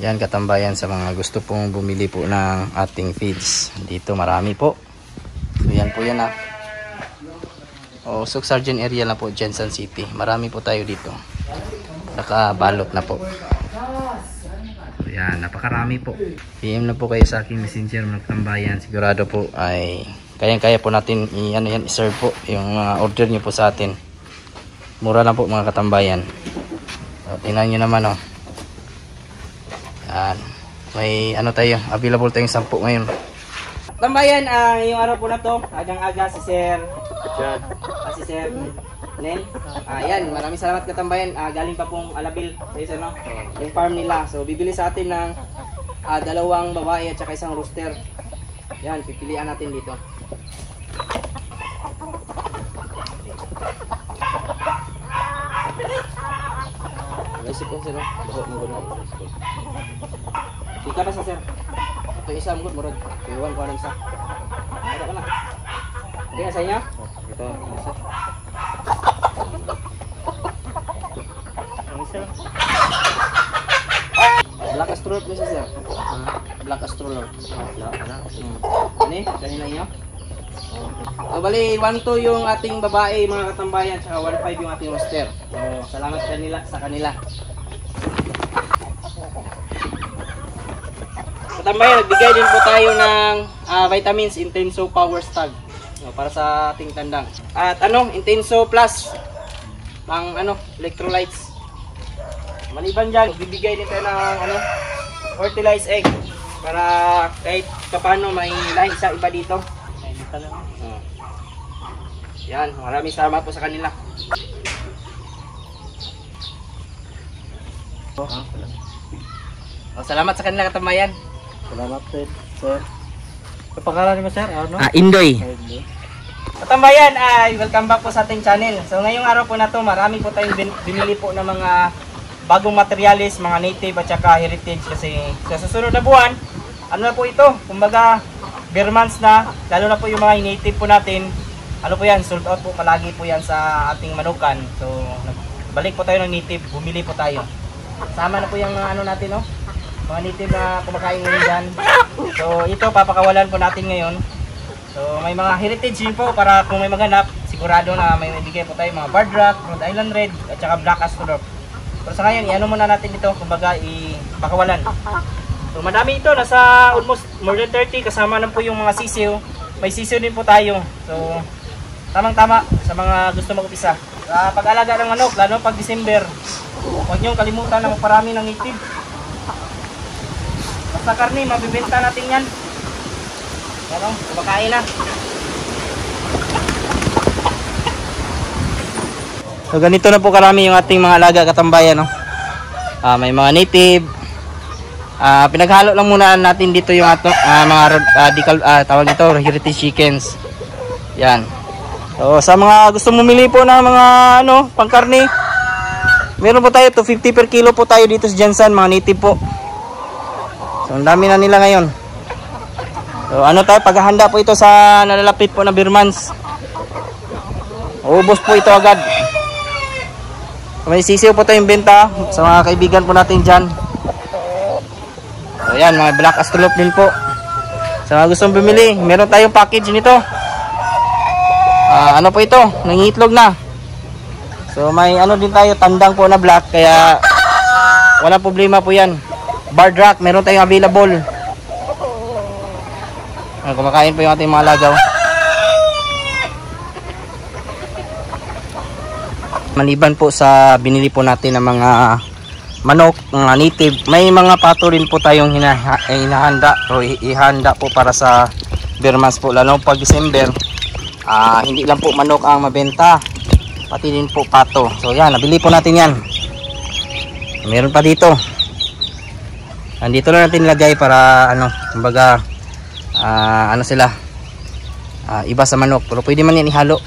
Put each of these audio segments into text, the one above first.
Yan katambayan, sa mga gusto pong bumili po ng ating feeds. Dito marami po. So yan po yan ah. Usok Sargent area lang po, Jensen City. Marami po tayo dito. Nakabalot na po. So yan, napakarami po. PM na po kayo sa aking messenger mga katambayan. Sigurado po ay kayang-kaya po natin i-serve po yung mga order nyo po sa atin. Mura lang po mga katambayan. So, tingnan nyo naman oh. Yan. May tayo, available tayong 10 ngayon. Tambayan, yung araw po na to, agang-aga si Sir si Sir Nen. Yan, maraming salamat katambayan. Galing pa pong Alabil sa no? Yung farm nila. So bibili sa atin ng 2 babae at saka 1 rooster. Yan, pipilian natin dito. Naisip ko sir, buhok mo gano'n. Ika pa sa sir. Ito isa mo murag. Iwan ko lang isa. Ada ka na. Hindi sa inyo? Ito isa. Isa. Black Astrolot mo siya sir. Black Astrolot. Ini, kanina inyo? Bali, 1-2 yung ating babae mga katambayan, saka 1-5 yung ating roster. So, salamat sa kanila. Katambayan, nagbigay din po tayo ng vitamins Intenso Power Stag para sa ating tandang. At Intenso Plus pang electrolytes. Maliban dyan, bibigay din tayo ng fertilized egg para kahit paano may lahi sa iba dito. Yan, maraming salamat po sa kanila. Salamat sa kanila katambayan. Salamat sir. Pangalan mo sir? Indoy. Katambayan, welcome back po sa ating channel. So ngayong araw po na to, marami po tayong binili po ng mga bagong materialis, mga native at saka heritage, kasi sa susunod na buwan, na po ito, kumbaga bare months na, lalo na po yung mga native po natin, po yan, sold out po palagi po yan sa ating manukan. So balik po tayo ng native, bumili po tayo. Sama na po yung natin mga native na kumakain ngayon dyan. So ito papakawalan po natin ngayon. So may mga heritage din po para kung may maghanap, sigurado na may bigay po tayo mga Barred Rock, Rhode Island Red at saka Black Astrolot. Pero sa ngayon, muna natin ito, kumbaga ipakawalan. So madami ito, nasa almost more than 30, kasama na po yung mga sisiw. May sisiw din po tayo. So tamang-tama sa mga gusto mag-upisa. Sa pag-alaga ng manok, lalo pag December, huwag niyong kalimutan na magparami ng native. Basta karni, mabibenta natin yan. Kumakain na. So ganito na po karami yung ating mga alaga katambayan. May mga native. Pinaghalo lang muna natin dito yung mga tawag dito, heritage chickens. Yan. So sa mga gusto bumili po ng mga pangkarne, meron po tayo 250 per kilo po tayo dito sa Jensen, mga native po. So ang dami na nila ngayon. So tayo, paghahanda po ito sa nalalapit po na birmans. Ubos po ito agad. May sisiw po tayong benta sa mga kaibigan po natin dyan. So yan, mga Black Astrolot din po. Sa mga gustong bumili, meron tayong package nito. Po ito, nangiitlog na. So may din tayo, tandang po na black, kaya wala problema po yan. Barred Rock, meron tayong available. Kumakain po yung ating mga lagaw. Maliban po sa binili po natin ng mga manok, mga native, may mga pato rin po tayong hinahanda o ihanda po para sa bare months po, lalo pag December. Hindi lang po manok ang mabenta, pati din po pato. So yan, nabili po natin yan. Meron pa dito. Nandito lang natin lagay para kumbaga sila iba sa manok, pero pwede man yan ihalo.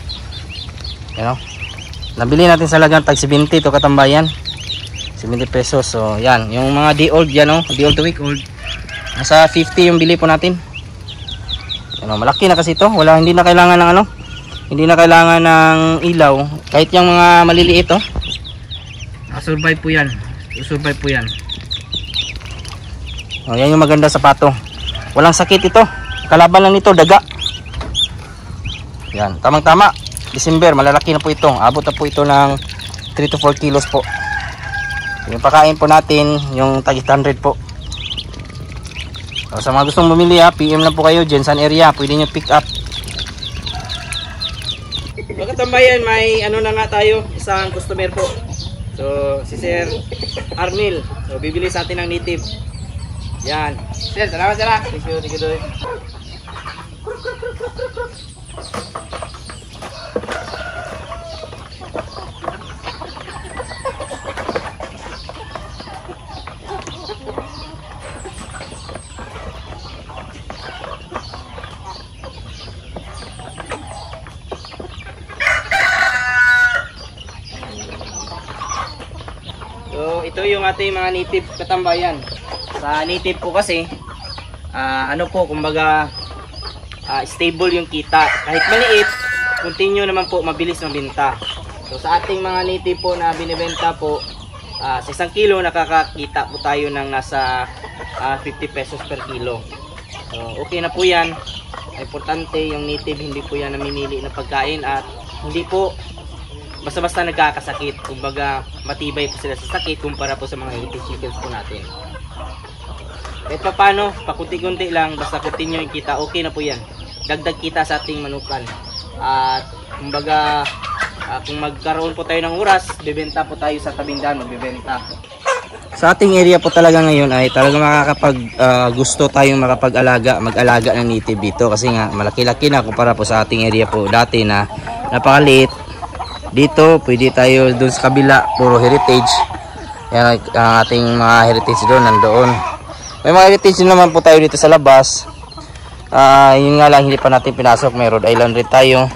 Nabili natin sa lagang tag 70 to katambayan, 70 pesos. So yan, yung mga day old yan, day old to week old, nasa 50 yung bili po natin. Malaki na kasi ito, hindi na kailangan ng hindi na kailangan ng ilaw, kahit yung mga maliliit survive po yan, survive po yan. Oh, yan yung maganda sa pato. Walang sakit ito. Kalaban lang nito, daga. Yan, tamang-tama. December, malalaki na po ito. Abot na po ito ng 3 to 4 kilos po. Yung pakain po natin, yung tag 100 po. So, sa mga gustong bumili PM lang po kayo, Jensen area. Pwede nyo pick up. Mga katambayan, may ano na nga tayo, isang customer po. So, si Sir Arnil. So, bibili sa atin ng native. Yan. Sir, salamat sir. Thank you, Doy. So, ito yung ating mga native katambayan. Sa native po kasi, kumbaga, stable yung kita. Kahit maliit, continue naman po, mabilis mabenta. So, sa ating mga native po na binibenta po, sa 1 kilo, nakakakita po tayo ng nasa 50 pesos per kilo. So, okay na po yan. Importante yung native, hindi po yan namimili na pagkain at hindi po basta-basta nagkakasakit. Kumbaga, matibay po sila sa sakit kumpara po sa mga heritage chickens po natin. Kahit pa paano, pakunti-kunti lang, basta continue yung kita, okay na po yan. Dagdag kita sa ating manukan. At kumbaga, kung magkaroon po tayo ng oras, bibenta po tayo sa tabing daan, magbibenta. Sa ating area po talaga ngayon ay talaga gusto tayong makapag-alaga, mag-alaga ng native dito. Kasi nga, malaki-laki na kumpara po sa ating area po dati na napakaliit. Dito, pwede tayo dun sa kabila, puro heritage. Yan ang ating mga heritage doon, nandoon. May mga heritage din naman po tayo dito sa labas. Yun nga lang, hindi pa natin pinasok. May Rhode Island rin tayo.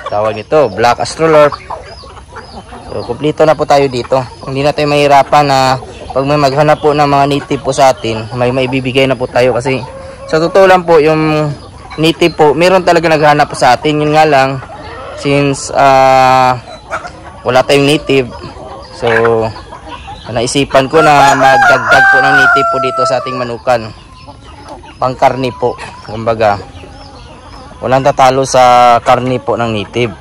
Tawag nito, Black Astrolorp. So, kumplito na po tayo dito. Hindi na tayo mahirapan na pag may maghanap po ng mga native po sa atin, may maibibigay na po tayo. Kasi sa totoo lang po, yung native po, meron talaga naghanap po sa atin. Yun nga lang, since wala tayong native, so naisipan ko na magdagdag po ng native po dito sa ating manukan, pang karni po. Kumbaga, walang tatalo sa karni po ng native.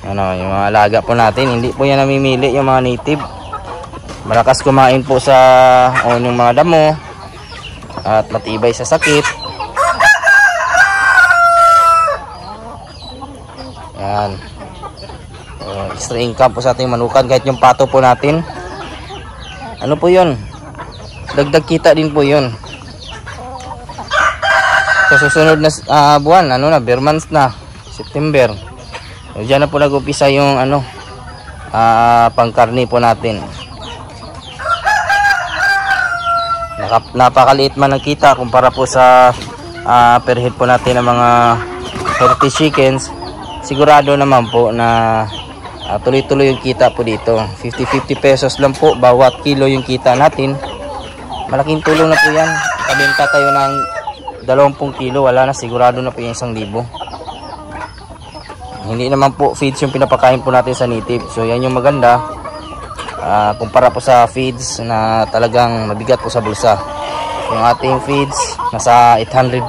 Ano, yung mga alaga po natin, hindi po yan namimili yung mga native. Malakas kumain po sa yung mga damo at matibay sa sakit. Yan. Extra income po sa ating manukan. Kahit yung pato po natin, ano po yun, dagdag kita din po yun. Sa susunod na buwan, bare months na, September, so, dyan na po nag-upisa yung pangkarni po natin. Napakaliit man ang kita kumpara po sa per head po natin ng mga heritage chickens. Sigurado naman po na tuloy-tuloy yung kita po dito. 50-50 pesos lang po bawat kilo yung kita natin. Malaking tulong na po yan. Kabenta tayo ng 20 kilo, wala na, sigurado na po yung 1,000. Hindi naman po feeds yung pinapakain po natin sa native. So yan yung maganda kumpara po sa feeds na talagang mabigat po sa bulsa. Yung ating feeds nasa 800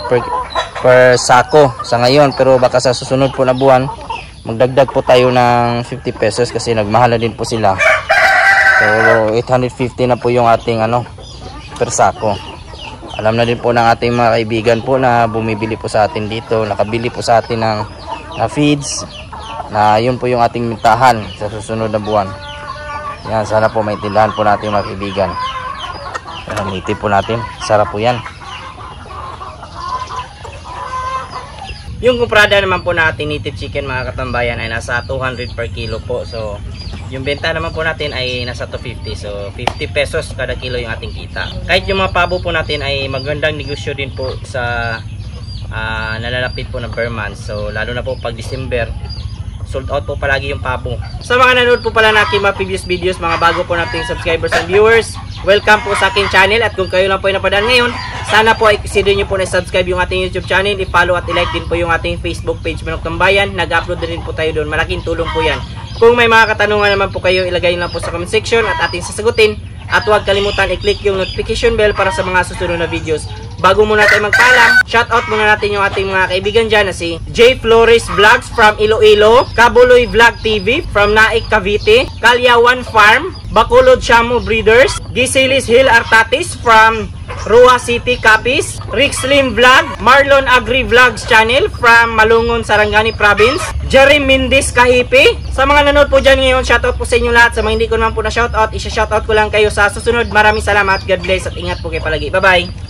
per sako sa ngayon, pero baka sa susunod po na buwan magdagdag po tayo ng 50 pesos kasi nagmahal na din po sila. So 850 na po yung ating per sako. Alam na din po ng ating mga kaibigan po na bumibili po sa atin dito, nakabili po sa atin ng feeds, na yun po yung ating mintahan sa susunod na buwan. Yan, sana po maintindihan po natin mga kaibigan. Native po natin, sarap po yan. Yung kumprada naman po natin native chicken mga katambayan ay nasa 200 per kilo po. So yung benta naman po natin ay nasa 250. So 50 pesos kada kilo yung ating kita. Kahit yung mga pabo po natin ay magandang negosyo din po sa nalalapit po ng per month. So lalo na po pag December, sold out po palagi yung pabo. Sa mga nanood po pala natin mga previous videos, mga bago po nating subscribers and viewers, welcome po sa aking channel. At kung kayo lang po ay napadaan ngayon, sana po ay consider nyo po na subscribe yung ating YouTube channel, i-follow at i-like din po yung ating Facebook page Manok Tambayan. Nag-upload din po tayo doon, malaking tulong po yan. Kung may mga katanungan naman po kayo, ilagay lang po sa comment section at ating sasagutin. At huwag kalimutan i-click yung notification bell para sa mga susunod na videos. Bago muna tayo magpaalam, shoutout muna natin yung ating mga kaibigan dyan na si J. Flores Vlogs from Iloilo, Kabuloy Vlog TV from Naik Cavite, Kalyawan Farm, Bacolod Shamu Breeders, Gisilis Hill Artatis from Rua City, Capiz, Rick Slim Vlog, Marlon Agri Vlogs Channel from Malungon, Sarangani Province, Jerry Mendez Kahipi. Sa mga nanood po dyan ngayon, shoutout po sa inyo lahat. Sa mga hindi ko naman po na shoutout, isa-shoutout ko lang kayo sa susunod. Maraming salamat, God bless at ingat po kayo palagi. Bye-bye!